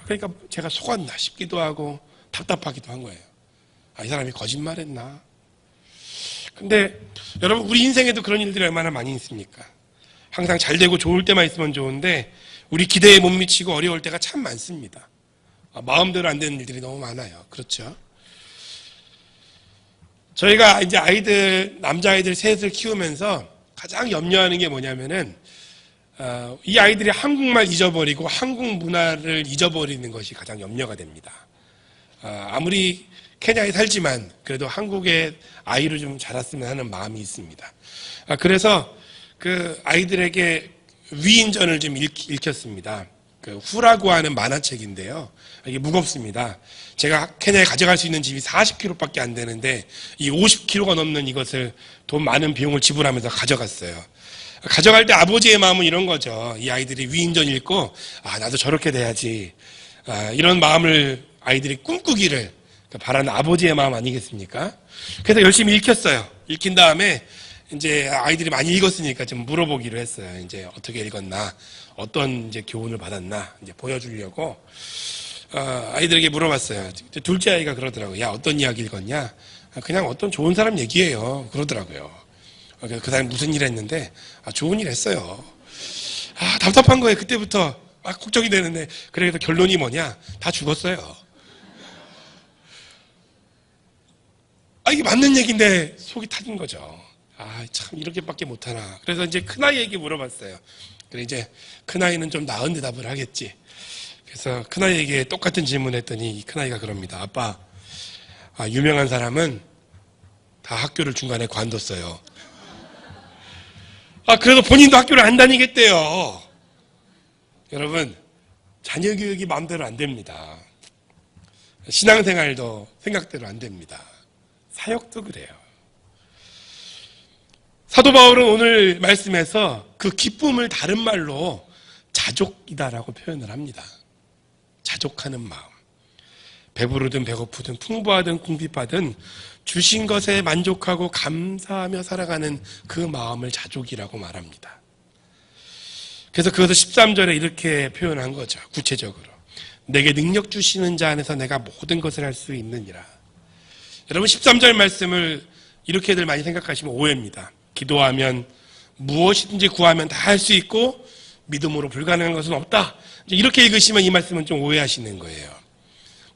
그러니까 제가 속았나 싶기도 하고 답답하기도 한 거예요. 이 사람이 거짓말했나? 근데 여러분, 우리 인생에도 그런 일들이 얼마나 많이 있습니까? 항상 잘 되고 좋을 때만 있으면 좋은데 우리 기대에 못 미치고 어려울 때가 참 많습니다. 마음대로 안 되는 일들이 너무 많아요. 그렇죠? 저희가 이제 남자아이들 셋을 키우면서 가장 염려하는 게 뭐냐면은 이 아이들이 한국말 잊어버리고 한국 문화를 잊어버리는 것이 가장 염려가 됩니다. 아무리 케냐에 살지만 그래도 한국의 아이를 좀 자랐으면 하는 마음이 있습니다. 그래서 그 아이들에게 위인전을 좀 읽혔습니다. 그 후라고 하는 만화책인데요. 이게 무겁습니다. 제가 케냐에 가져갈 수 있는 집이 40kg밖에 안 되는데 이 50kg가 넘는 이것을 돈 많은 비용을 지불하면서 가져갔어요. 가져갈 때 아버지의 마음은 이런 거죠. 이 아이들이 위인전 읽고 나도 저렇게 돼야지, 이런 마음을 아이들이 꿈꾸기를 바라는 아버지의 마음 아니겠습니까? 그래서 열심히 읽혔어요. 읽힌 다음에 이제 아이들이 많이 읽었으니까 좀 물어보기로 했어요. 이제 어떻게 읽었나, 어떤 이제 교훈을 받았나 이제 보여주려고 아이들에게 물어봤어요. 둘째 아이가 그러더라고요. 야, 어떤 이야기 읽었냐? 그냥 어떤 좋은 사람 얘기예요. 그러더라고요. 그 사람이 무슨 일 했는데, 좋은 일 했어요. 답답한 거예요. 그때부터 막 걱정이 되는데, 그래서 결론이 뭐냐? 다 죽었어요. 이게 맞는 얘기인데 속이 타진 거죠. 참 이렇게밖에 못하나. 그래서 이제 큰아이에게 물어봤어요. 그래, 이제 큰아이는 좀 나은 대답을 하겠지. 그래서 큰아이에게 똑같은 질문을 했더니 이 큰아이가 그럽니다. 아빠, 유명한 사람은 다 학교를 중간에 관뒀어요. 그래도 본인도 학교를 안 다니겠대요. 여러분, 자녀 교육이 마음대로 안 됩니다. 신앙생활도 생각대로 안 됩니다. 사역도 그래요. 사도 바울은 오늘 말씀에서 그 기쁨을 다른 말로 자족이다라고 표현을 합니다. 자족하는 마음. 배부르든 배고프든 풍부하든 궁핍하든 주신 것에 만족하고 감사하며 살아가는 그 마음을 자족이라고 말합니다. 그래서 그것을 13절에 이렇게 표현한 거죠. 구체적으로. 내게 능력 주시는 자 안에서 내가 모든 것을 할 수 있느니라. 여러분 13절 말씀을 이렇게들 많이 생각하시면 오해입니다. 기도하면 무엇이든지 구하면 다 할 수 있고 믿음으로 불가능한 것은 없다. 이렇게 읽으시면 이 말씀은 좀 오해하시는 거예요.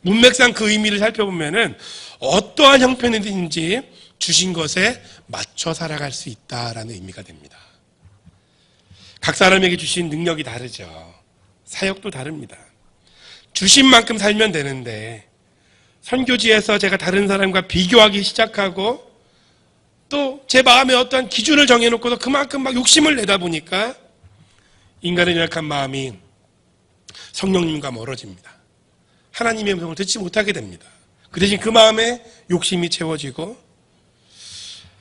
문맥상 그 의미를 살펴보면은 어떠한 형편이든지 주신 것에 맞춰 살아갈 수 있다라는 의미가 됩니다. 각 사람에게 주신 능력이 다르죠. 사역도 다릅니다. 주신 만큼 살면 되는데 선교지에서 제가 다른 사람과 비교하기 시작하고 또 제 마음에 어떠한 기준을 정해놓고서 그만큼 막 욕심을 내다 보니까 인간의 연약한 마음이 성령님과 멀어집니다. 하나님의 음성을 듣지 못하게 됩니다. 그 대신 그 마음에 욕심이 채워지고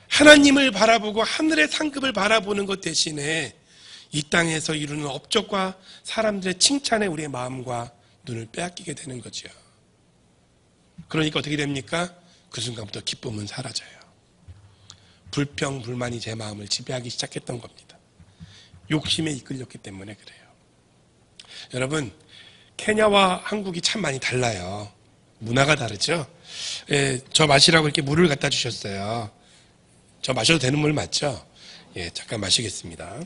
하나님을 바라보고 하늘의 상급을 바라보는 것 대신에 이 땅에서 이루는 업적과 사람들의 칭찬에 우리의 마음과 눈을 빼앗기게 되는 거죠. 그러니까 어떻게 됩니까? 그 순간부터 기쁨은 사라져요. 불평, 불만이 제 마음을 지배하기 시작했던 겁니다. 욕심에 이끌렸기 때문에 그래요. 여러분, 케냐와 한국이 참 많이 달라요. 문화가 다르죠? 저 마시라고 이렇게 물을 갖다 주셨어요. 저 마셔도 되는 물 맞죠? 잠깐 마시겠습니다.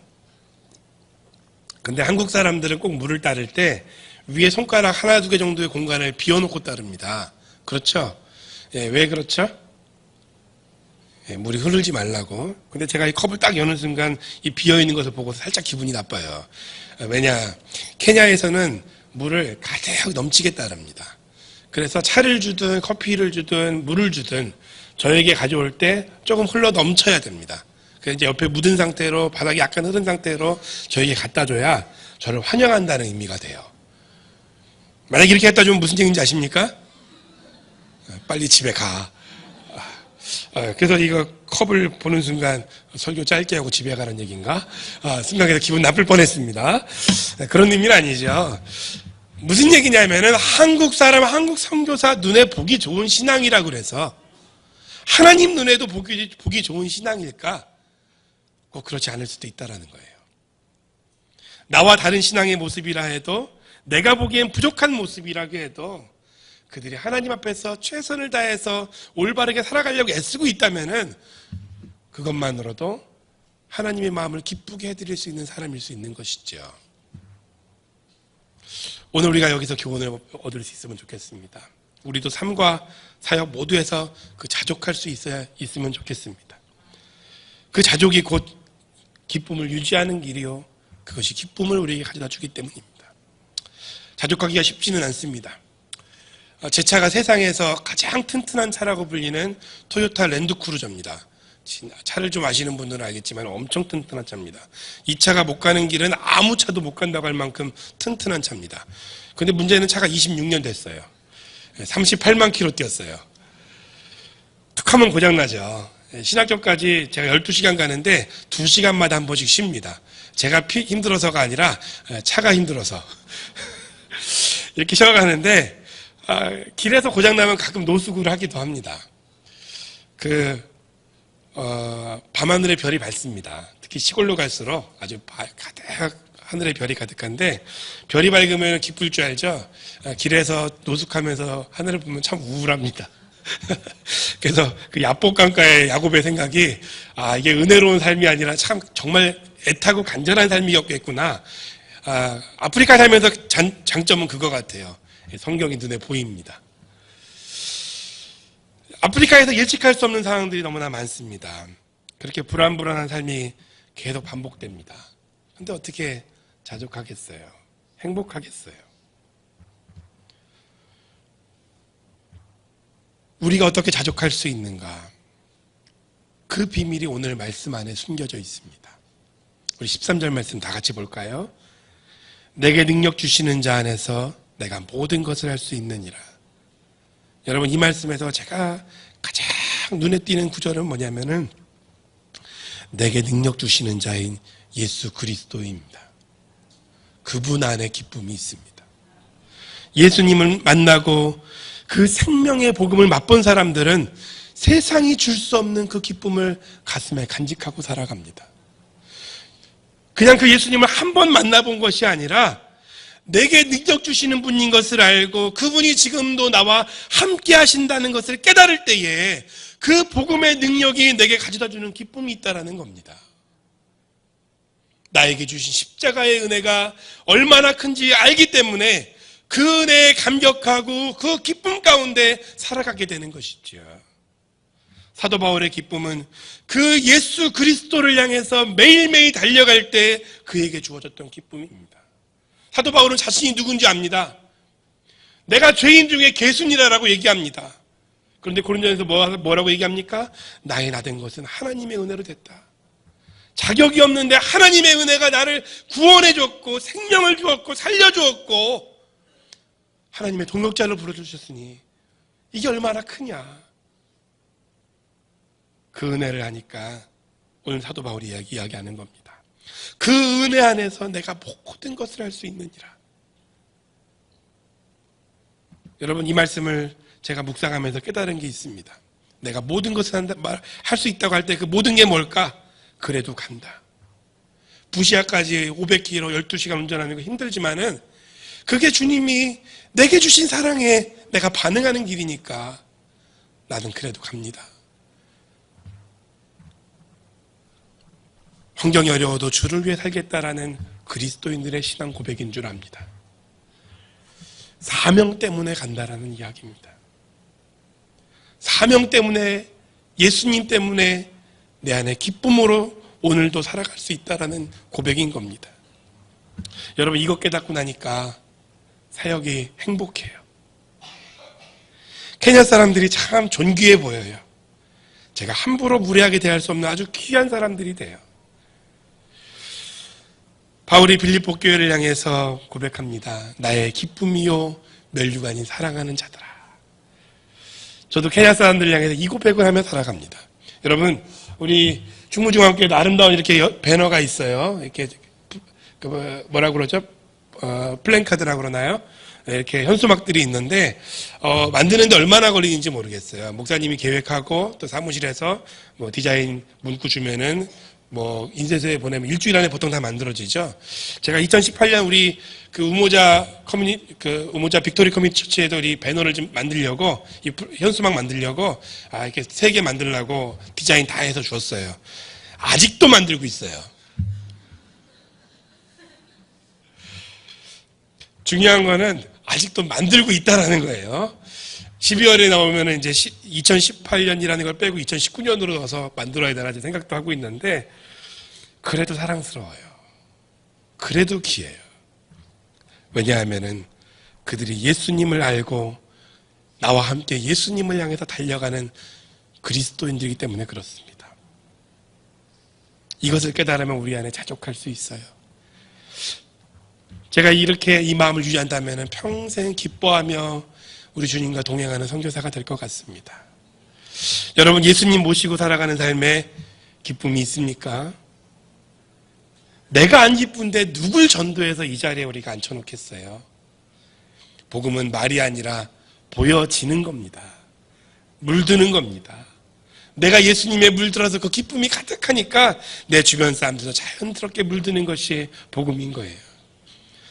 근데 한국 사람들은 꼭 물을 따를 때 위에 손가락 하나, 두 개 정도의 공간을 비워놓고 따릅니다. 그렇죠? 왜 그렇죠? 물이 흐르지 말라고. 근데 제가 이 컵을 딱 여는 순간 이 비어있는 것을 보고 살짝 기분이 나빠요. 왜냐, 케냐에서는 물을 가득 넘치게 따릅니다. 그래서 차를 주든 커피를 주든 물을 주든 저에게 가져올 때 조금 흘러 넘쳐야 됩니다. 그래서 이제 옆에 묻은 상태로 바닥이 약간 흐른 상태로 저에게 갖다 줘야 저를 환영한다는 의미가 돼요. 만약에 이렇게 갖다 주면 무슨 얘기인지 아십니까? 빨리 집에 가. 그래서 이거 컵을 보는 순간 설교 짧게 하고 집에 가라는 얘기인가? 생각해서 기분 나쁠 뻔했습니다. 그런 의미는 아니죠. 무슨 얘기냐면은 한국 사람, 한국 선교사 눈에 보기 좋은 신앙이라고 그래서 하나님 눈에도 보기 좋은 신앙일까? 꼭 그렇지 않을 수도 있다라는 거예요. 나와 다른 신앙의 모습이라 해도 내가 보기엔 부족한 모습이라고 해도 그들이 하나님 앞에서 최선을 다해서 올바르게 살아가려고 애쓰고 있다면은 그것만으로도 하나님의 마음을 기쁘게 해드릴 수 있는 사람일 수 있는 것이죠. 오늘 우리가 여기서 교훈을 얻을 수 있으면 좋겠습니다. 우리도 삶과 사역 모두에서 그 자족할 수 있으면 좋겠습니다. 그 자족이 곧 기쁨을 유지하는 길이요. 그것이 기쁨을 우리에게 가져다 주기 때문입니다. 자족하기가 쉽지는 않습니다. 제 차가 세상에서 가장 튼튼한 차라고 불리는 토요타 랜드크루저입니다. 차를 좀 아시는 분들은 알겠지만 엄청 튼튼한 차입니다. 이 차가 못 가는 길은 아무 차도 못 간다고 할 만큼 튼튼한 차입니다. 그런데 문제는 차가 26년 됐어요. 38만 킬로 뛰었어요. 툭 하면 고장나죠. 신학교까지 제가 12시간 가는데 2시간마다 한 번씩 쉽니다. 제가 힘들어서가 아니라 차가 힘들어서 이렇게 쉬어가는데 길에서 고장나면 가끔 노숙을 하기도 합니다. 밤하늘의 별이 밝습니다. 특히 시골로 갈수록 아주 가득 하늘의 별이 가득한데 별이 밝으면 기쁠 줄 알죠? 길에서 노숙하면서 하늘을 보면 참 우울합니다. 그래서 그 야복강가의 야곱의 생각이 이게 은혜로운 삶이 아니라 참 정말 애타고 간절한 삶이었겠구나. 아프리카 살면서 장점은 그거 같아요. 성경이 눈에 보입니다. 아프리카에서 예측할 수 없는 상황들이 너무나 많습니다. 그렇게 불안불안한 삶이 계속 반복됩니다. 근데 어떻게 자족하겠어요? 행복하겠어요? 우리가 어떻게 자족할 수 있는가? 그 비밀이 오늘 말씀 안에 숨겨져 있습니다. 우리 13절 말씀 다 같이 볼까요? 내게 능력 주시는 자 안에서 내가 모든 것을 할 수 있느니라. 여러분, 이 말씀에서 제가 가장 눈에 띄는 구절은 뭐냐면은 내게 능력 주시는 자인 예수 그리스도입니다. 그분 안에 기쁨이 있습니다. 예수님을 만나고 그 생명의 복음을 맛본 사람들은 세상이 줄 수 없는 그 기쁨을 가슴에 간직하고 살아갑니다. 그냥 그 예수님을 한 번 만나본 것이 아니라 내게 능력 주시는 분인 것을 알고 그분이 지금도 나와 함께 하신다는 것을 깨달을 때에 그 복음의 능력이 내게 가져다주는 기쁨이 있다는 겁니다. 나에게 주신 십자가의 은혜가 얼마나 큰지 알기 때문에 그 은혜에 감격하고 그 기쁨 가운데 살아가게 되는 것이죠. 사도 바울의 기쁨은 그 예수 그리스도를 향해서 매일매일 달려갈 때 그에게 주어졌던 기쁨입니다. 사도 바울은 자신이 누군지 압니다. 내가 죄인 중에 개순이라고 얘기합니다. 그런데 고린도전에서 뭐라고 얘기합니까? 나의 나 된 것은 하나님의 은혜로 됐다. 자격이 없는데 하나님의 은혜가 나를 구원해 줬고 생명을 주었고 살려주었고 하나님의 동역자로 부르주셨으니 이게 얼마나 크냐. 그 은혜를 하니까 오늘 사도 바울이 이야기하는 겁니다. 그 은혜 안에서 내가 모든 것을 할 수 있느니라. 여러분, 이 말씀을 제가 묵상하면서 깨달은 게 있습니다. 내가 모든 것을 할 수 있다고 할 때 그 모든 게 뭘까? 그래도 간다. 부시아까지 500km 12시간 운전하는 거 힘들지만은 그게 주님이 내게 주신 사랑에 내가 반응하는 길이니까 나는 그래도 갑니다. 환경이 어려워도 주를 위해 살겠다라는 그리스도인들의 신앙 고백인 줄 압니다. 사명 때문에 간다라는 이야기입니다. 사명 때문에, 예수님 때문에 내 안에 기쁨으로 오늘도 살아갈 수 있다라는 고백인 겁니다. 여러분, 이것 깨닫고 나니까 사역이 행복해요. 케냐 사람들이 참 존귀해 보여요. 제가 함부로 무례하게 대할 수 없는 아주 귀한 사람들이 돼요. 바울이 빌립보 교회를 향해서 고백합니다. 나의 기쁨이요 멸류가 아닌 사랑하는 자들아. 저도 케냐 사람들을 향해서 이 고백을 하며 살아갑니다. 여러분, 우리 충무중앙교회도 아름다운 이렇게 배너가 있어요. 이렇게 뭐라고 그러죠? 플랜카드라고 그러나요? 이렇게 현수막들이 있는데 만드는데 얼마나 걸리는지 모르겠어요. 목사님이 계획하고 또 사무실에서 뭐 디자인 문구 주면은 뭐 인쇄소에 보내면 일주일 안에 보통 다 만들어지죠. 제가 2018년 우리 그 우모자 빅토리 커뮤니티 처치에도 우리 배너를 좀 만들려고 이 현수막 만들려고 이렇게 3개 만들려고 디자인 다 해서 줬어요. 아직도 만들고 있어요. 중요한 거는 아직도 만들고 있다라는 거예요. 12월에 나오면 이제 2018년이라는 걸 빼고 2019년으로 넣어서 만들어야 되나 생각도 하고 있는데, 그래도 사랑스러워요. 그래도 귀해요. 왜냐하면은 그들이 예수님을 알고 나와 함께 예수님을 향해서 달려가는 그리스도인들이기 때문에 그렇습니다. 이것을 깨달으면 우리 안에 자족할 수 있어요. 제가 이렇게 이 마음을 유지한다면 평생 기뻐하며 우리 주님과 동행하는 선교사가 될 것 같습니다. 여러분, 예수님 모시고 살아가는 삶에 기쁨이 있습니까? 내가 안 기쁜데 누굴 전도해서 이 자리에 우리가 앉혀놓겠어요? 복음은 말이 아니라 보여지는 겁니다. 물드는 겁니다. 내가 예수님에 물들어서 그 기쁨이 가득하니까 내 주변 사람들도 자연스럽게 물드는 것이 복음인 거예요.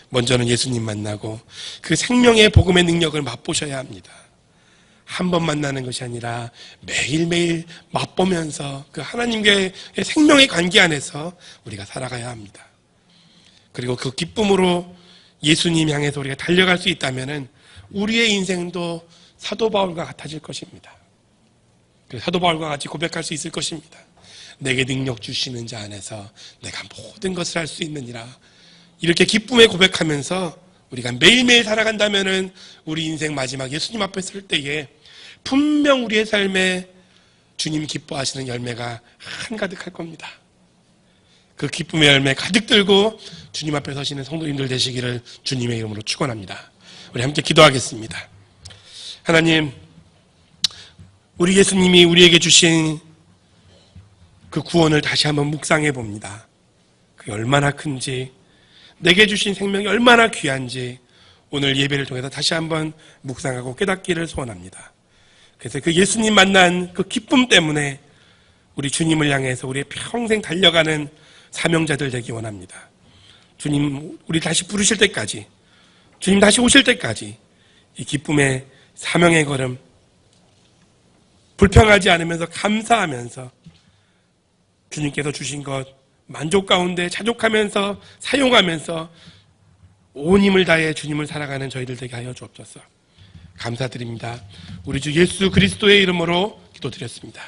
먼저는 예수님 만나고 그 생명의 복음의 능력을 맛보셔야 합니다. 한 번 만나는 것이 아니라 매일매일 맛보면서 그 하나님과의 생명의 관계 안에서 우리가 살아가야 합니다. 그리고 그 기쁨으로 예수님 향해서 우리가 달려갈 수 있다면 우리의 인생도 사도 바울과 같아질 것입니다. 사도 바울과 같이 고백할 수 있을 것입니다. 내게 능력 주시는 자 안에서 내가 모든 것을 할 수 있느니라. 이렇게 기쁨에 고백하면서 우리가 매일매일 살아간다면 우리 인생 마지막 예수님 앞에 설 때에 분명 우리의 삶에 주님 기뻐하시는 열매가 한가득할 겁니다. 그 기쁨의 열매 가득 들고 주님 앞에 서시는 성도님들 되시기를 주님의 이름으로 축원합니다. 우리 함께 기도하겠습니다. 하나님, 우리 예수님이 우리에게 주신 그 구원을 다시 한번 묵상해 봅니다. 그게 얼마나 큰지, 내게 주신 생명이 얼마나 귀한지 오늘 예배를 통해서 다시 한번 묵상하고 깨닫기를 소원합니다. 그래서 그 예수님 만난 그 기쁨 때문에 우리 주님을 향해서 우리의 평생 달려가는 사명자들 되기 원합니다. 주님, 우리 다시 부르실 때까지, 주님 다시 오실 때까지 이 기쁨의 사명의 걸음 불평하지 않으면서 감사하면서 주님께서 주신 것 만족 가운데 자족하면서 사용하면서 온 힘을 다해 주님을 살아가는 저희들 되게 하여 주옵소서. 감사드립니다. 우리 주 예수 그리스도의 이름으로 기도드렸습니다.